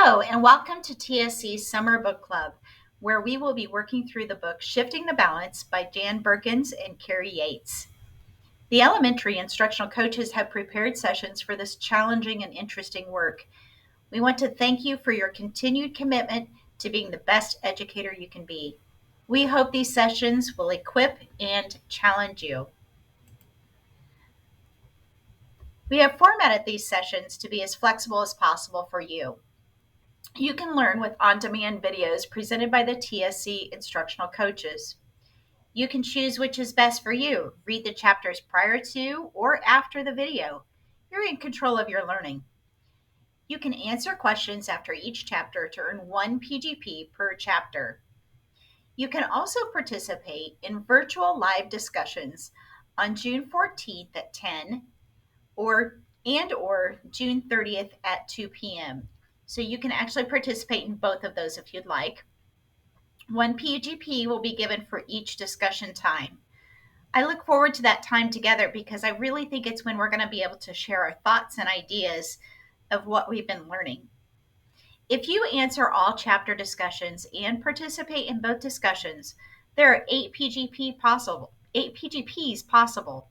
Hello, and welcome to TSC's Summer Book Club, where we will be working through the book Shifting the Balance by Jan Berkins and Carrie Yates. The elementary instructional coaches have prepared sessions for this challenging and interesting work. We want to thank you for your continued commitment to being the best educator you can be. We hope these sessions will equip and challenge you. We have formatted these sessions to be as flexible as possible for you. You can learn with on-demand videos presented by the TSC instructional coaches. You can choose which is best for you. Read the chapters prior to or after the video. You're in control of your learning. You can answer questions after each chapter to earn 1 PGP per chapter. You can also participate in virtual live discussions on June 14th at 10 or June 30th at 2 p.m. So you can actually participate in both of those if you'd like. 1 PGP will be given for each discussion time. I look forward to that time together because I really think it's when we're going to be able to share our thoughts and ideas of what we've been learning. If you answer all chapter discussions and participate in both discussions, there are 8 PGPs possible.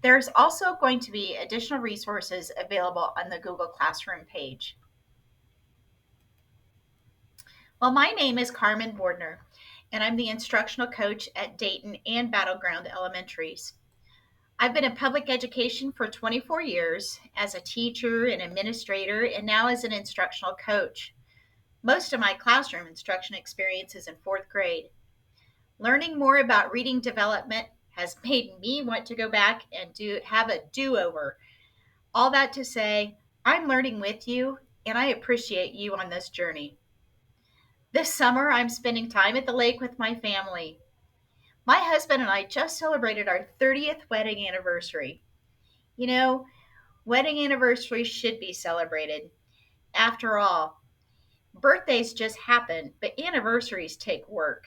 There's also going to be additional resources available on the Google Classroom page. Well, my name is Carmen Bordner, and I'm the instructional coach at Dayton and Battleground Elementaries. I've been in public education for 24 years as a teacher and administrator, and now as an instructional coach. Most of my classroom instruction experience is in 4th grade. Learning more about reading development has made me want to go back and have a do-over. All that to say, I'm learning with you, and I appreciate you on this journey. This summer, I'm spending time at the lake with my family. My husband and I just celebrated our 30th wedding anniversary. You know, wedding anniversaries should be celebrated. After all, birthdays just happen, but anniversaries take work.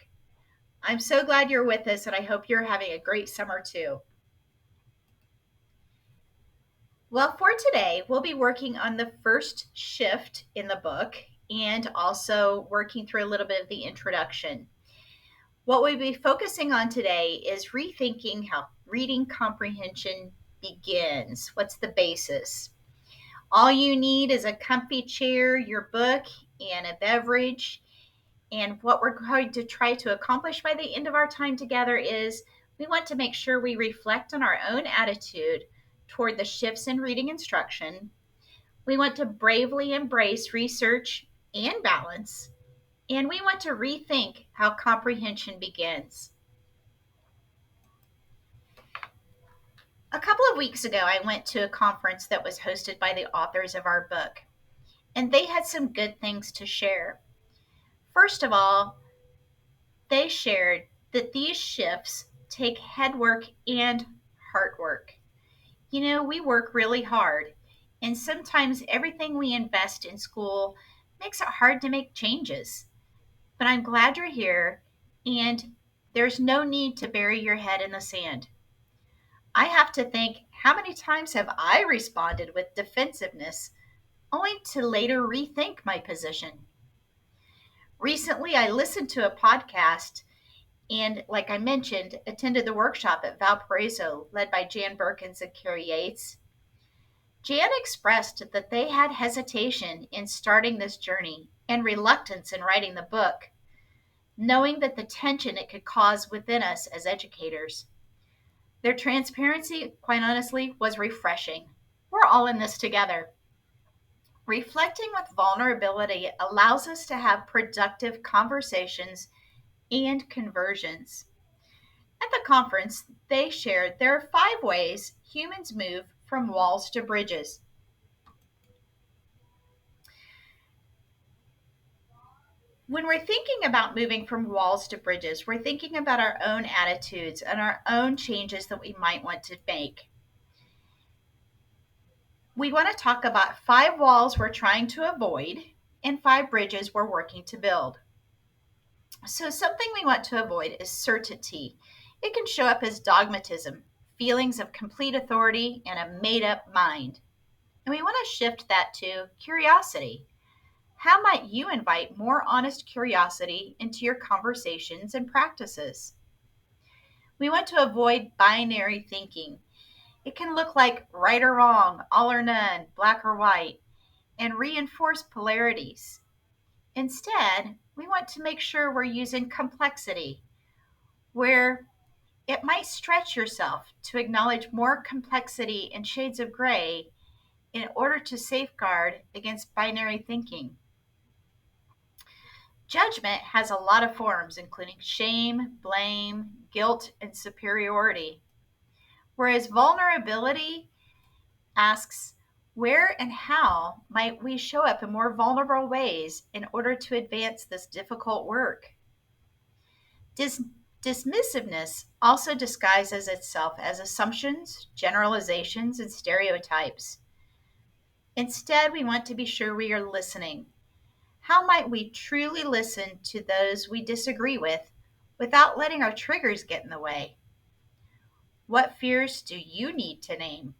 I'm so glad you're with us, and I hope you're having a great summer too. Well, for today, we'll be working on the first shift in the book and also working through a little bit of the introduction. What we'll be focusing on today is rethinking how reading comprehension begins. What's the basis? All you need is a comfy chair, your book, and a beverage. And what we're going to try to accomplish by the end of our time together is we want to make sure we reflect on our own attitude toward the shifts in reading instruction. We want to bravely embrace research and balance. And we want to rethink how comprehension begins. A couple of weeks ago, I went to a conference that was hosted by the authors of our book, and they had some good things to share. First of all, they shared that these shifts take head work and heart work. You know, we work really hard, and sometimes everything we invest in school makes it hard to make changes. But I'm glad you're here, and there's no need to bury your head in the sand. I have to think, how many times have I responded with defensiveness only to later rethink my position? Recently, I listened to a podcast and, like I mentioned, attended the workshop at Valparaiso led by Jan Berkins and Carrie Yates. Jan expressed that they had hesitation in starting this journey and reluctance in writing the book, knowing that the tension it could cause within us as educators. Their transparency, quite honestly, was refreshing. We're all in this together. Reflecting with vulnerability allows us to have productive conversations and conversions. At the conference, they shared there are 5 ways humans move from walls to bridges. When we're thinking about moving from walls to bridges, we're thinking about our own attitudes and our own changes that we might want to make. We want to talk about 5 walls we're trying to avoid and 5 bridges we're working to build. So something we want to avoid is certainty. It can show up as dogmatism, feelings of complete authority, and a made-up mind. And we want to shift that to curiosity. How might you invite more honest curiosity into your conversations and practices? We want to avoid binary thinking. It can look like right or wrong, all or none, black or white, and reinforce polarities. Instead, we want to make sure we're using complexity, where it might stretch yourself to acknowledge more complexity and shades of gray in order to safeguard against binary thinking. Judgment has a lot of forms, including shame, blame, guilt, and superiority, whereas vulnerability asks, where and how might we show up in more vulnerable ways in order to advance this difficult work? Dis- Dismissiveness also disguises itself as assumptions, generalizations, and stereotypes. Instead, we want to be sure we are listening. How might we truly listen to those we disagree with without letting our triggers get in the way? What fears do you need to name?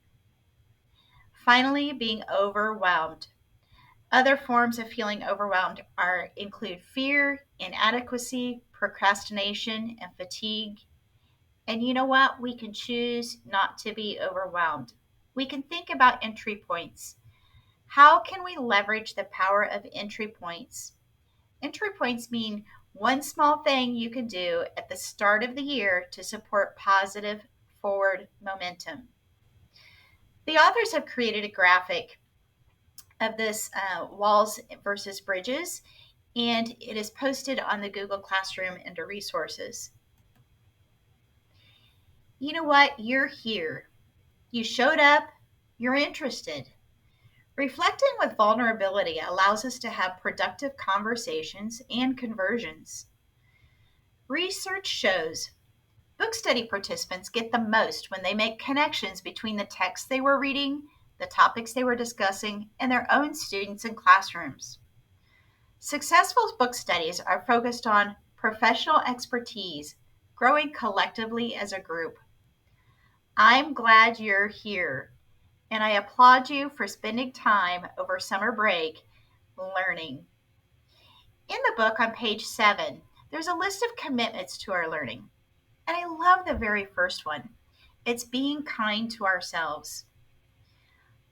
Finally, being overwhelmed. Other forms of feeling overwhelmed include fear, inadequacy, procrastination, and fatigue. And you know what? We can choose not to be overwhelmed. We can think about entry points. How can we leverage the power of entry points? Entry points mean one small thing you can do at the start of the year to support positive forward momentum. The authors have created a graphic of this walls versus bridges, and it is posted on the Google Classroom under resources. You know what? You're here. You showed up. You're interested. Reflecting with vulnerability allows us to have productive conversations and conversions. Research shows book study participants get the most when they make connections between the texts they were reading, the topics they were discussing, and their own students and classrooms. Successful book studies are focused on professional expertise, growing collectively as a group. I'm glad you're here, and I applaud you for spending time over summer break learning. In the book on page 7, there's a list of commitments to our learning, and I love the very first one. It's being kind to ourselves.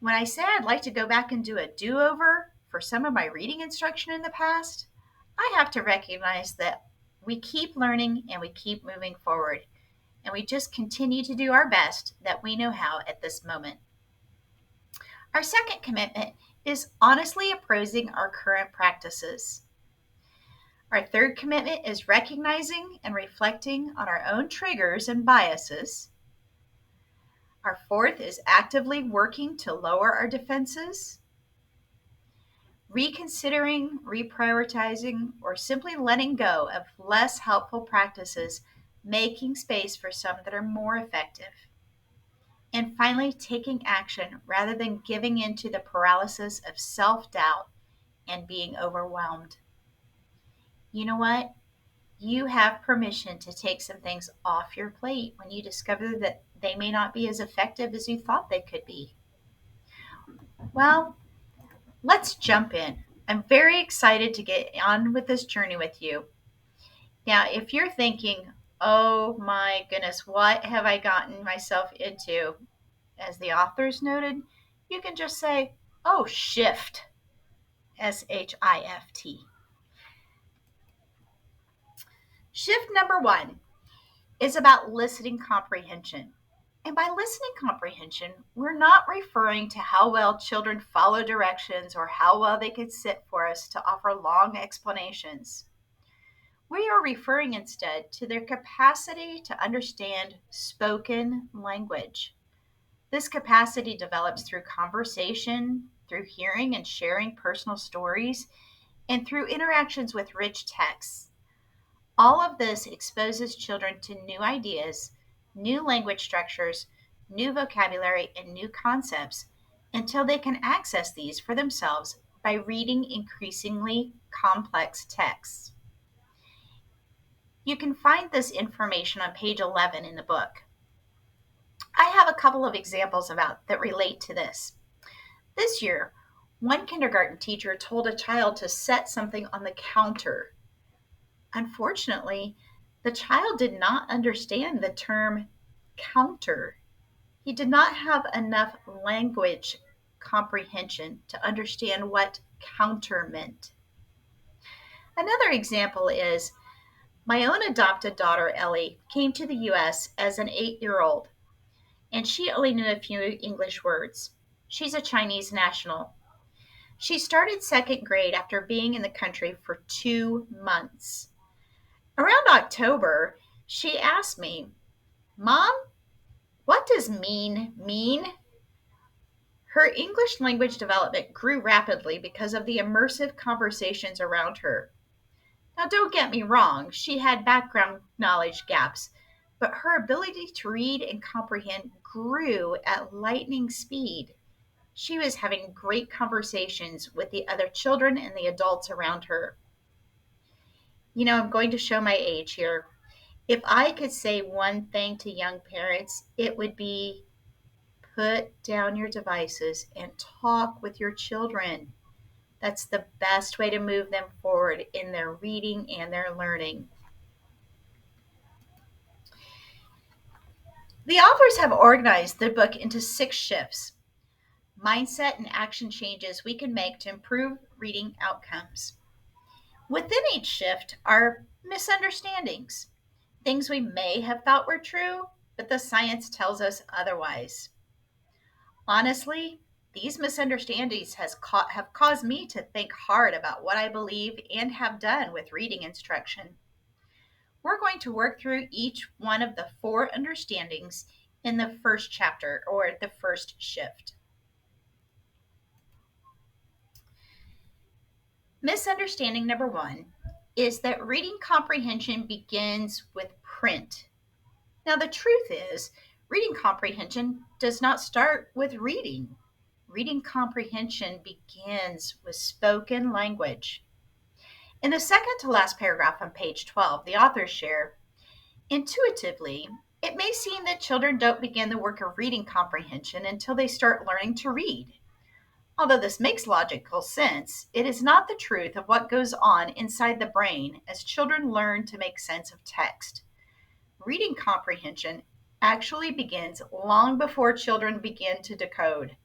When I say I'd like to go back and do a do over for some of my reading instruction in the past, I have to recognize that we keep learning and we keep moving forward, and we just continue to do our best that we know how at this moment. Our second commitment is honestly appraising our current practices. Our third commitment is recognizing and reflecting on our own triggers and biases. Our fourth is actively working to lower our defenses. Reconsidering, reprioritizing, or simply letting go of less helpful practices, making space for some that are more effective. And finally, taking action rather than giving in to the paralysis of self doubt and being overwhelmed. You know what? You have permission to take some things off your plate when you discover that they may not be as effective as you thought they could be. Well, let's jump in. I'm very excited to get on with this journey with you. Now, if you're thinking, oh my goodness, what have I gotten myself into? As the authors noted, you can just say, oh, shift, SHIFT. Shift number 1 is about listening comprehension. And by listening comprehension, we're not referring to how well children follow directions or how well they can sit for us to offer long explanations. We are referring instead to their capacity to understand spoken language. This capacity develops through conversation, through hearing and sharing personal stories, and through interactions with rich texts. All of this exposes children to new ideas, new language structures, new vocabulary, and new concepts until they can access these for themselves by reading increasingly complex texts. You can find this information on page 11 in the book. I have a couple of examples that relate to this. This year, One kindergarten teacher told a child to set something on the counter. Unfortunately, the child did not understand the term counter. He did not have enough language comprehension to understand what counter meant. Another example is my own adopted daughter, Ellie, came to the US as an 8-year-old, and she only knew a few English words. She's a Chinese national. She started second grade after being in the country for 2 months. Around October, she asked me, Mom, what does mean mean? Her English language development grew rapidly because of the immersive conversations around her. Now, don't get me wrong, she had background knowledge gaps, but her ability to read and comprehend grew at lightning speed. She was having great conversations with the other children and the adults around her. I'm going to show my age here. If I could say one thing to young parents, it would be put down your devices and talk with your children. That's the best way to move them forward in their reading and their learning. The authors have organized the book into 6 shifts: mindset and action changes we can make to improve reading outcomes. Within each shift are misunderstandings, things we may have thought were true, but the science tells us otherwise. Honestly, these misunderstandings have caused me to think hard about what I believe and have done with reading instruction. We're going to work through each one of the 4 understandings in the first chapter or the first shift. Misunderstanding number 1 is that reading comprehension begins with print. Now, the truth is, reading comprehension does not start with reading. Reading comprehension begins with spoken language. In the second to last paragraph on page 12, the authors share, intuitively, it may seem that children don't begin the work of reading comprehension until they start learning to read. Although this makes logical sense, it is not the truth of what goes on inside the brain as children learn to make sense of text. Reading comprehension actually begins long before children begin to decode.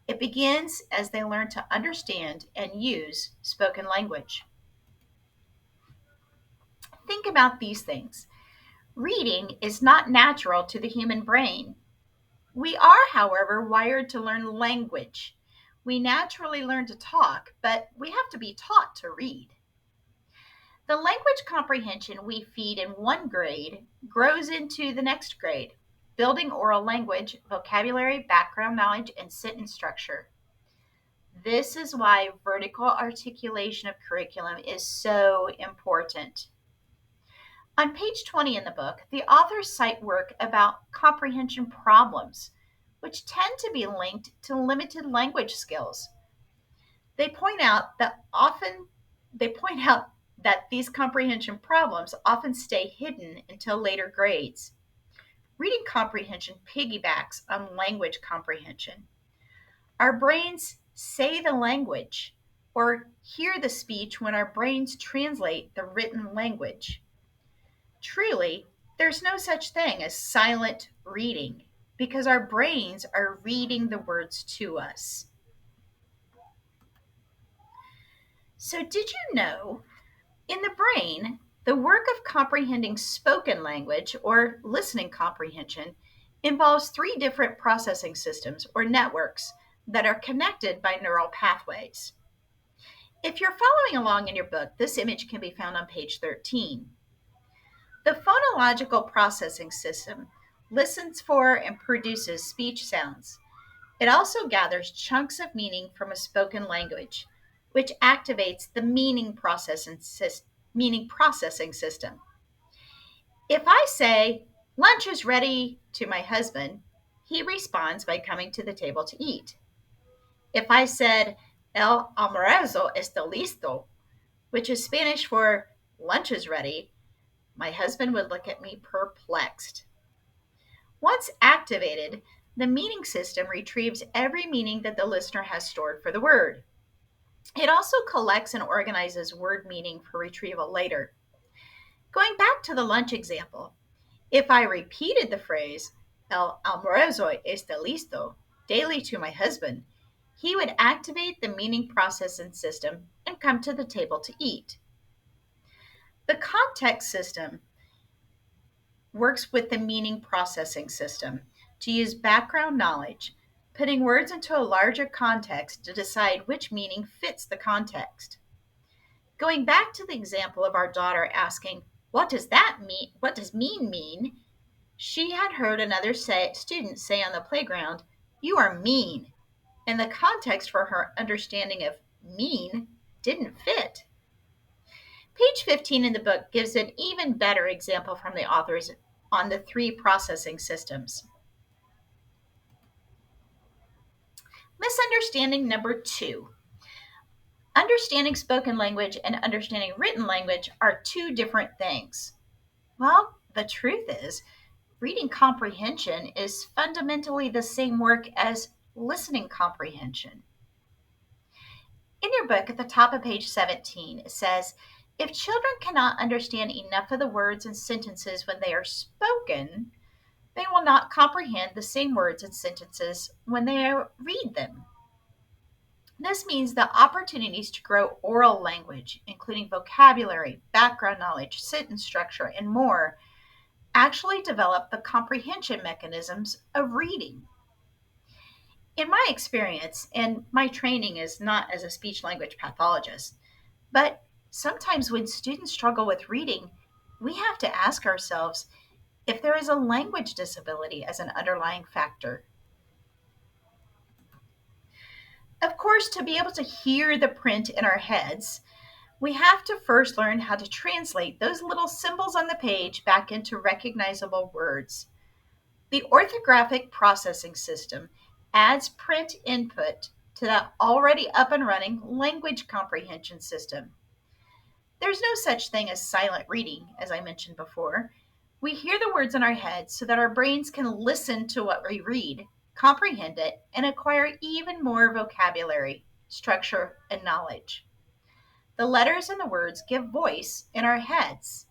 It begins as they learn to understand and use spoken language. Think about these things. Reading is not natural to the human brain. We are, however, wired to learn language. We naturally learn to talk, but we have to be taught to read. The language comprehension we feed in one grade grows into the next grade, building oral language, vocabulary, background knowledge, and sentence structure. This is why vertical articulation of curriculum is so important. On page 20 in the book, the authors cite work about comprehension problems, which tend to be linked to limited language skills. They point out that these comprehension problems often stay hidden until later grades. Reading comprehension piggybacks on language comprehension. Our brains say the language or hear the speech when our brains translate the written language. Truly, there's no such thing as silent reading because our brains are reading the words to us. So, did you know in the brain, the work of comprehending spoken language or listening comprehension involves 3 different processing systems or networks that are connected by neural pathways? If you're following along in your book, this image can be found on page 13. The phonological processing system listens for and produces speech sounds. It also gathers chunks of meaning from a spoken language, which activates the meaning processing system. If I say, lunch is ready to my husband, he responds by coming to the table to eat. If I said, el almuerzo está listo, which is Spanish for lunch is ready, my husband would look at me perplexed. Once activated, The meaning system retrieves every meaning that the listener has stored for the word. It also collects and organizes word meaning for retrieval later. Going back to the lunch example, if I repeated the phrase, El almuerzo está listo, daily to my husband, he would activate the meaning processing system and come to the table to eat. The context system works with the meaning processing system to use background knowledge, putting words into a larger context to decide which meaning fits the context. Going back to the example of our daughter asking, "What does that mean? What does mean mean?" She had heard another student say on the playground, "You are mean." And the context for her understanding of mean didn't fit. Page 15 in the book gives an even better example from the authors on the three processing systems. Misunderstanding number 2. Understanding spoken language and understanding written language are two different things. Well, the truth is, reading comprehension is fundamentally the same work as listening comprehension. In your book, at the top of page 17, it says, if children cannot understand enough of the words and sentences when they are spoken, they will not comprehend the same words and sentences when they read them. This means that opportunities to grow oral language, including vocabulary, background knowledge, sentence structure, and more, actually develop the comprehension mechanisms of reading. In my experience, and my training is not as a speech language pathologist, but sometimes when students struggle with reading, we have to ask ourselves if there is a language disability as an underlying factor. Of course, to be able to hear the print in our heads, we have to first learn how to translate those little symbols on the page back into recognizable words. The orthographic processing system adds print input to that already up and running language comprehension system. There's no such thing as silent reading, as I mentioned before. We hear the words in our heads so that our brains can listen to what we read, comprehend it, and acquire even more vocabulary, structure, and knowledge. The letters and the words give voice in our heads.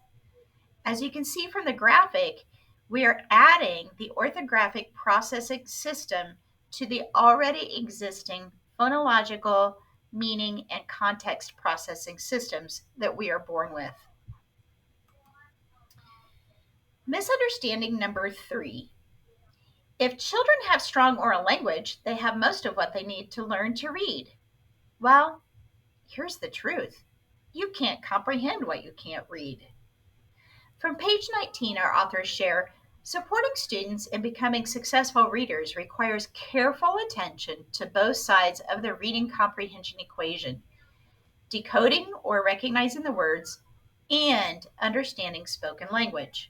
As you can see from the graphic, we are adding the orthographic processing system to the already existing phonological, meaning, and context processing systems that we are born with. Misunderstanding number 3. If children have strong oral language, they have most of what they need to learn to read. Well, here's the truth. You can't comprehend what you can't read. From page 19, our authors share supporting students in becoming successful readers requires careful attention to both sides of the reading comprehension equation, decoding or recognizing the words, and understanding spoken language.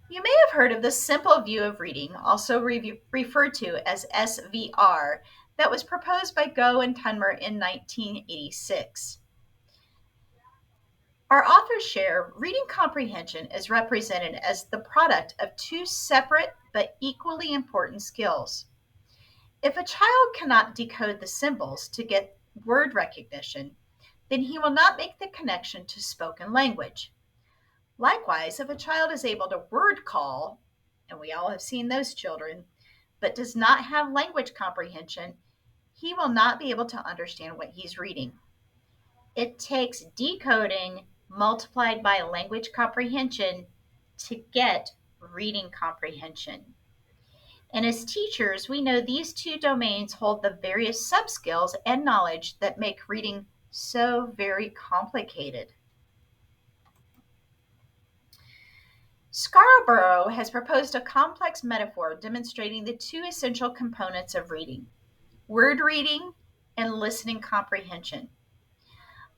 You may have heard of the simple view of reading, also referred to as SVR, that was proposed by Go and Tunmer in 1986. Our authors share reading comprehension is represented as the product of two separate but equally important skills. If a child cannot decode the symbols to get word recognition, then he will not make the connection to spoken language. Likewise, if a child is able to word call, and we all have seen those children, but does not have language comprehension, he will not be able to understand what he's reading. It takes decoding multiplied by language comprehension to get reading comprehension. And as teachers, we know these two domains hold the various subskills and knowledge that make reading so very complicated. Scarborough has proposed a complex metaphor demonstrating the two essential components of reading: word reading and listening comprehension.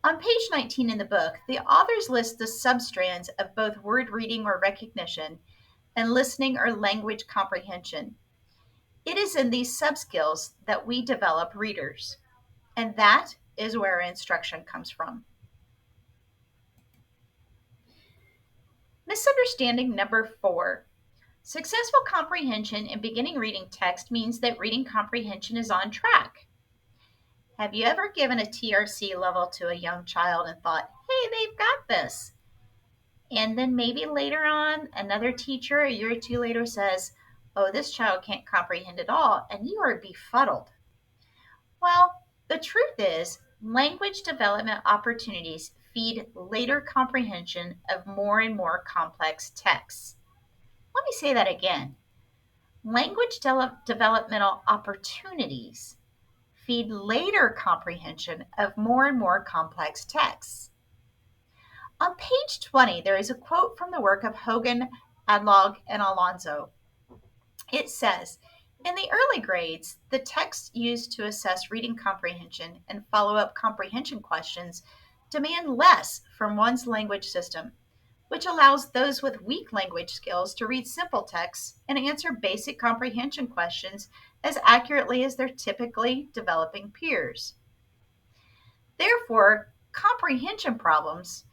On page 19 in the book, the authors list the substrands of both word reading or recognition and listening or language comprehension. It is in these subskills that we develop readers, and that is where instruction comes from. Misunderstanding number 4. Successful comprehension in beginning reading text means that reading comprehension is on track. Have you ever given a TRC level to a young child and thought, hey, they've got this? And then maybe later on, another teacher a year or two later says, oh, this child can't comprehend at all, and you are befuddled. Well, the truth is, language development opportunities feed later comprehension of more and more complex texts. Let me say that again. Language developmental opportunities feed later comprehension of more and more complex texts. On page 20, there is a quote from the work of Hogan, Adlog, and Alonso. It says, in the early grades, the texts used to assess reading comprehension and follow-up comprehension questions demand less from one's language system, which allows those with weak language skills to read simple texts and answer basic comprehension questions as accurately as their typically developing peers. Therefore, comprehension problems,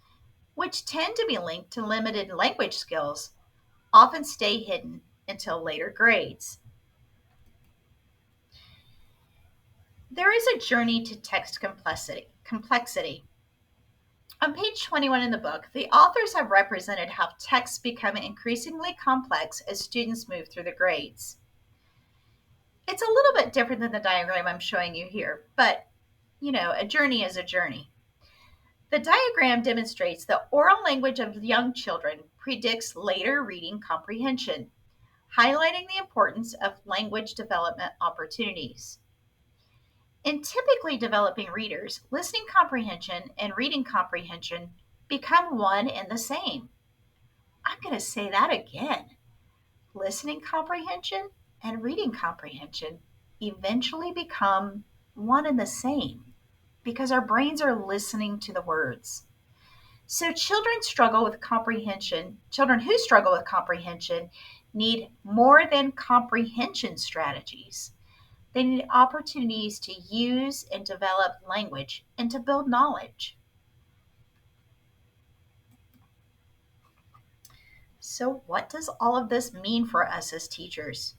which tend to be linked to limited language skills, often stay hidden until later grades. There is a journey to text complexity. On page 21 in the book, the authors have represented how texts become increasingly complex as students move through the grades. It's a little bit different than the diagram I'm showing you here, but a journey is a journey. The diagram demonstrates the oral language of young children predicts later reading comprehension, highlighting the importance of language development opportunities. In typically developing readers, listening comprehension and reading comprehension become one and the same. I'm going to say that again. Listening comprehension and reading comprehension eventually become one and the same because our brains are listening to the words. So children who struggle with comprehension need more than comprehension strategies. They need opportunities to use and develop language and to build knowledge. So what does all of this mean for us as teachers?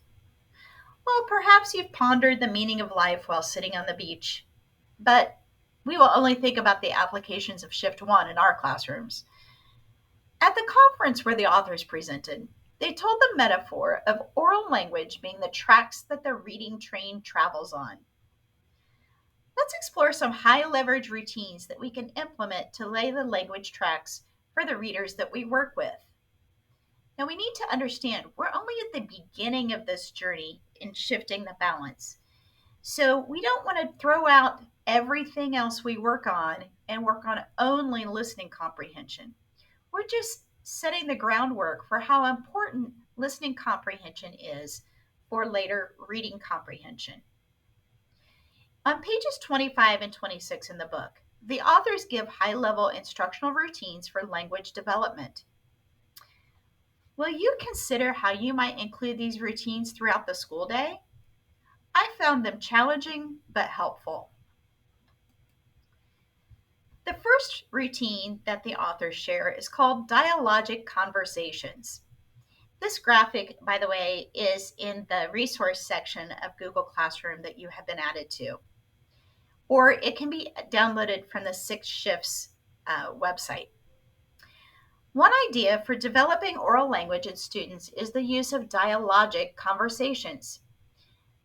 Well, perhaps you've pondered the meaning of life while sitting on the beach, but we will only think about the applications of Shift 1 in our classrooms. At the conference where the authors presented, they told the metaphor of oral language being the tracks that the reading train travels on. Let's explore some high leverage routines that we can implement to lay the language tracks for the readers that we work with. Now, we need to understand we're only at the beginning of this journey in shifting the balance. So we don't want to throw out everything else we work on and work on only listening comprehension. We're just setting the groundwork for how important listening comprehension is for later reading comprehension. On pages 25 and 26 in the book, the authors give high-level instructional routines for language development. Will you consider how you might include these routines throughout the school day? I found them challenging but helpful. The first routine that the authors share is called dialogic conversations. This graphic, by the way, is in the resource section of Google Classroom that you have been added to. Or it can be downloaded from the Six Shifts website. One idea for developing oral language in students is the use of dialogic conversations.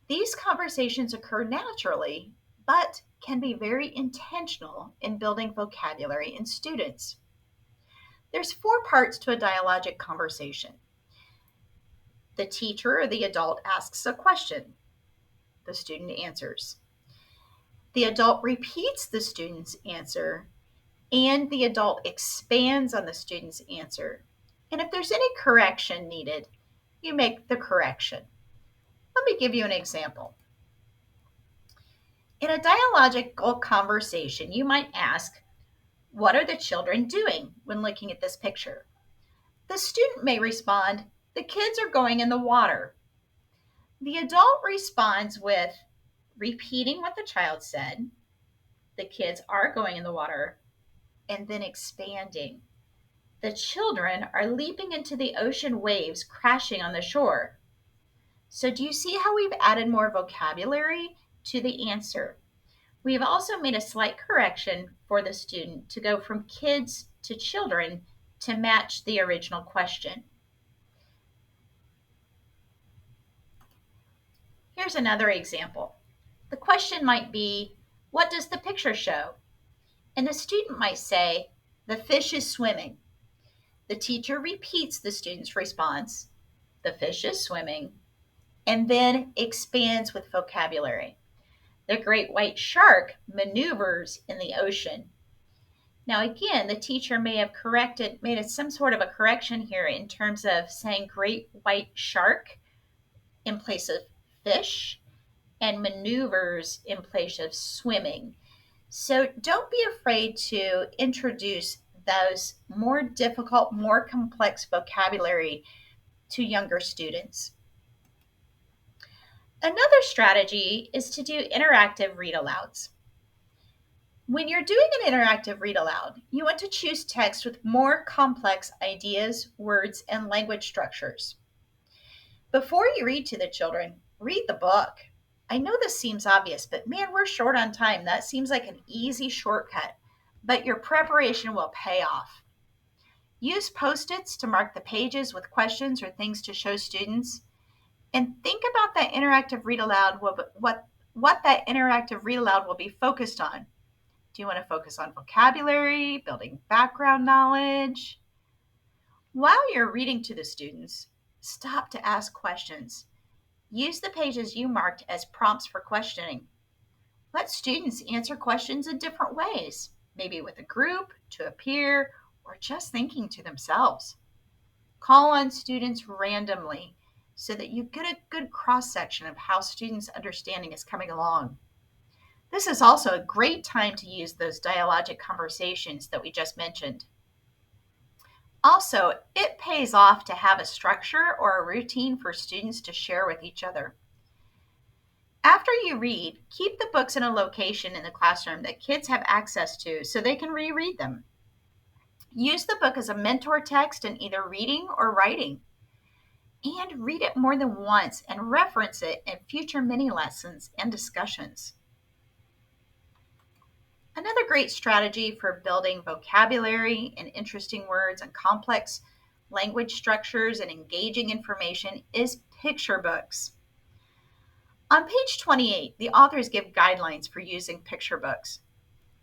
These conversations occur naturally, but can be very intentional in building vocabulary in students. There's 4 parts to a dialogic conversation. The teacher or the adult asks a question. The student answers. The adult repeats the student's answer, and the adult expands on the student's answer. And if there's any correction needed, you make the correction. Let me give you an example. In a dialogical conversation, you might ask, what are the children doing when looking at this picture? The student may respond, the kids are going in the water. The adult responds with repeating what the child said, the kids are going in the water, and then expanding. The children are leaping into the ocean waves crashing on the shore. So do you see how we've added more vocabulary to the answer? We have also made a slight correction for the student to go from kids to children to match the original question. Here's another example. The question might be, what does the picture show? And the student might say, the fish is swimming. The teacher repeats the student's response, the fish is swimming, and then expands with vocabulary. The great white shark maneuvers in the ocean. Now, again, the teacher may have made some sort of a correction here in terms of saying great white shark in place of fish and maneuvers in place of swimming. So don't be afraid to introduce those more difficult, more complex vocabulary to younger students. Another strategy is to do interactive read alouds. When you're doing an interactive read aloud, you want to choose text with more complex ideas, words, and language structures. Before you read to the children, read the book. I know this seems obvious, but man, we're short on time. That seems like an easy shortcut, but your preparation will pay off. Use Post-its to mark the pages with questions or things to show students. And think about that interactive read aloud, what that interactive read aloud will be focused on. Do you want to focus on vocabulary, building background knowledge? While you're reading to the students, stop to ask questions. Use the pages you marked as prompts for questioning. Let students answer questions in different ways, maybe with a group, to a peer, or just thinking to themselves. Call on students randomly so that you get a good cross-section of how students' understanding is coming along. This is also a great time to use those dialogic conversations that we just mentioned. Also, it pays off to have a structure or a routine for students to share with each other. After you read, keep the books in a location in the classroom that kids have access to so they can reread them. Use the book as a mentor text in either reading or writing. And read it more than once and reference it in future mini lessons and discussions. Another great strategy for building vocabulary and interesting words and complex language structures and engaging information is picture books. On page 28, the authors give guidelines for using picture books.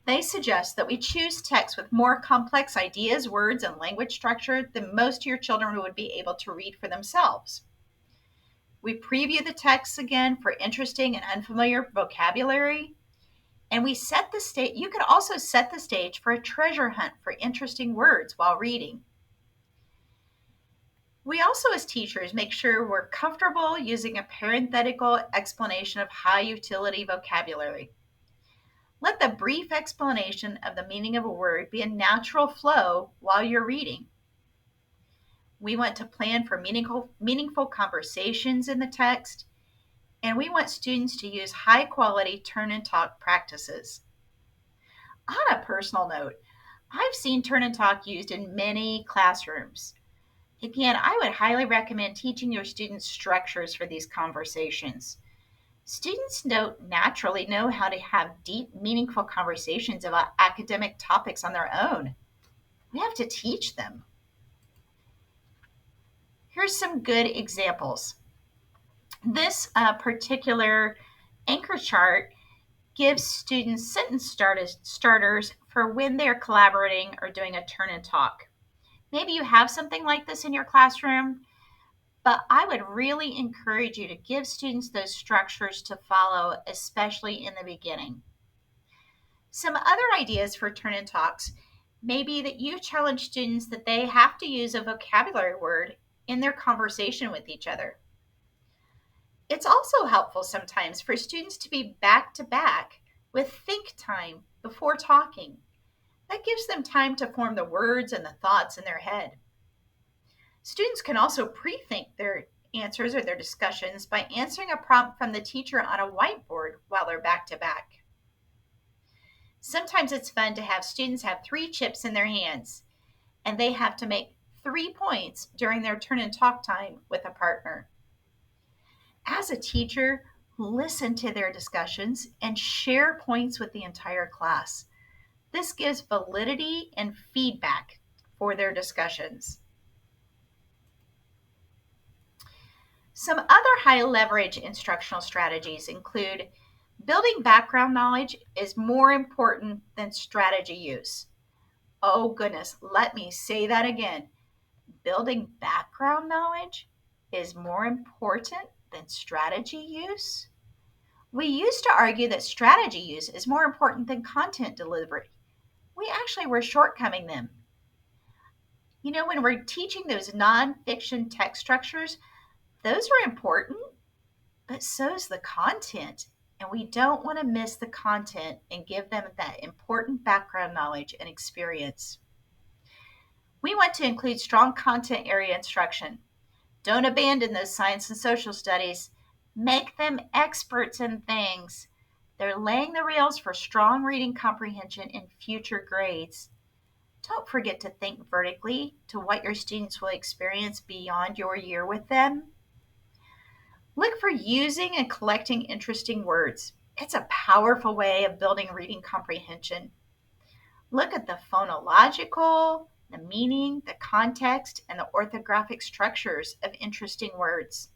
They suggest that we choose text with more complex ideas, words, and language structure than most of your children would be able to read for themselves. We preview the text again for interesting and unfamiliar vocabulary. And we set the stage. You could also set the stage for a treasure hunt for interesting words while reading. We also, as teachers, make sure we're comfortable using a parenthetical explanation of high utility vocabulary. Let the brief explanation of the meaning of a word be a natural flow while you're reading. We want to plan for meaningful conversations in the text, and we want students to use high quality turn and talk practices. On a personal note, I've seen turn and talk used in many classrooms. Again, I would highly recommend teaching your students structures for these conversations. Students don't naturally know how to have deep, meaningful conversations about academic topics on their own. We have to teach them. Here's some good examples. This particular anchor chart gives students sentence starters for when they're collaborating or doing a turn and talk. Maybe you have something like this in your classroom, but I would really encourage you to give students those structures to follow, especially in the beginning. Some other ideas for turn and talks may be that you challenge students that they have to use a vocabulary word in their conversation with each other. It's also helpful sometimes for students to be back to back with think time before talking. That gives them time to form the words and the thoughts in their head. Students can also pre-think their answers or their discussions by answering a prompt from the teacher on a whiteboard while they're back to back. Sometimes it's fun to have students have 3 chips in their hands. and they have to make 3 points during their turn and talk time with a partner. As a teacher, listen to their discussions and share points with the entire class. This gives validity and feedback for their discussions. Some other high leverage instructional strategies include building background knowledge is more important than strategy use. Oh goodness, let me say that again. Building background knowledge is more important than strategy use. We used to argue that strategy use is more important than content delivery. We actually were shortcoming them. When we're teaching those nonfiction text structures, those are important, but so's the content. And we don't want to miss the content and give them that important background knowledge and experience. We want to include strong content area instruction. Don't abandon those science and social studies. Make them experts in things. They're laying the rails for strong reading comprehension in future grades. Don't forget to think vertically to what your students will experience beyond your year with them. Look for using and collecting interesting words. It's a powerful way of building reading comprehension. Look at the phonological, the meaning, the context, and the orthographic structures of interesting words.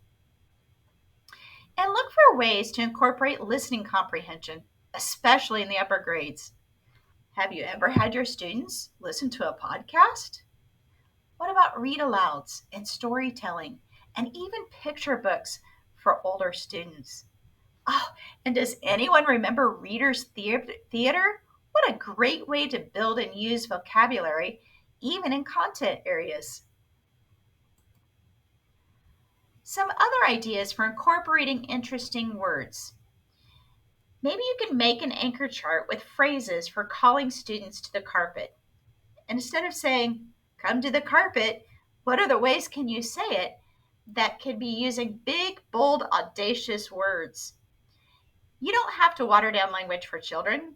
And look for ways to incorporate listening comprehension, especially in the upper grades. Have you ever had your students listen to a podcast? What about read alouds and storytelling and even picture books for older students? Oh, and does anyone remember Reader's Theater? What a great way to build and use vocabulary, even in content areas. Some other ideas for incorporating interesting words. Maybe you can make an anchor chart with phrases for calling students to the carpet. And instead of saying, come to the carpet, what other ways can you say it that could be using big, bold, audacious words? You don't have to water down language for children.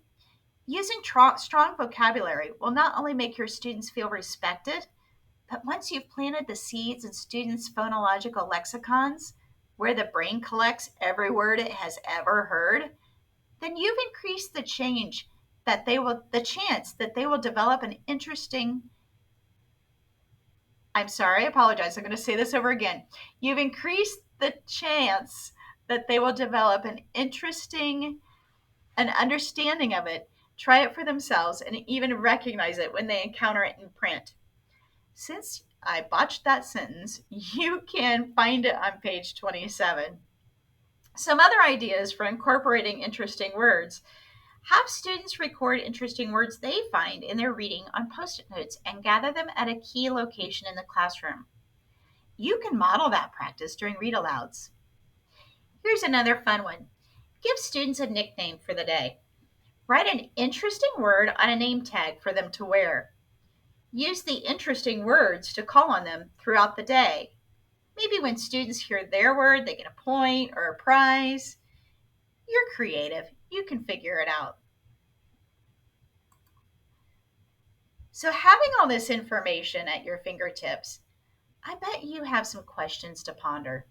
Using strong vocabulary will not only make your students feel respected, but once you've planted the seeds in students' phonological lexicons, where the brain collects every word it has ever heard, then you've increased the chance that they will develop an interesting. I'm sorry, I apologize. I'm going to say this over again. You've increased the chance that they will develop an understanding of it, try it for themselves, and even recognize it when they encounter it in print. Since I botched that sentence, you can find it on page 27. Some other ideas for incorporating interesting words. Have students record interesting words they find in their reading on Post-it notes and gather them at a key location in the classroom. You can model that practice during read-alouds. Here's another fun one. Give students a nickname for the day. Write an interesting word on a name tag for them to wear. Use the interesting words to call on them throughout the day. Maybe when students hear their word, they get a point or a prize. You're creative. You can figure it out. So having all this information at your fingertips, I bet you have some questions to ponder.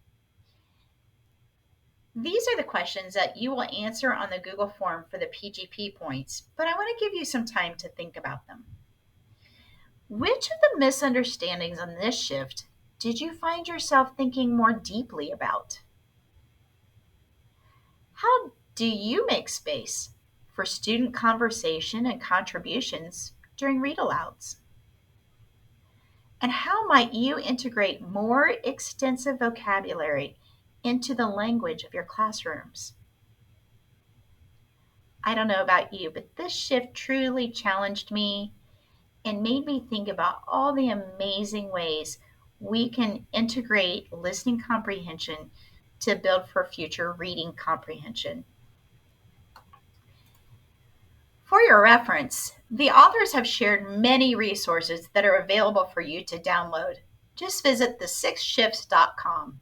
These are the questions that you will answer on the Google form for the PGP points, but I want to give you some time to think about them. Which of the misunderstandings on this shift did you find yourself thinking more deeply about? How do you make space for student conversation and contributions during read-alouds? And how might you integrate more extensive vocabulary into the language of your classrooms? I don't know about you, but this shift truly challenged me and made me think about all the amazing ways we can integrate listening comprehension to build for future reading comprehension. For your reference, the authors have shared many resources that are available for you to download. Just visit the6shifts.com.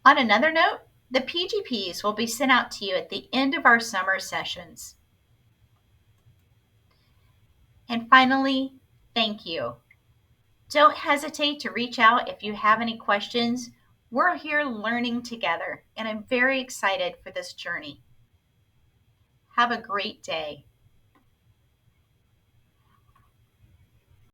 On another note, the PGPs will be sent out to you at the end of our summer sessions. And finally, thank you. Don't hesitate to reach out if you have any questions. We're here learning together, and I'm very excited for this journey. Have a great day.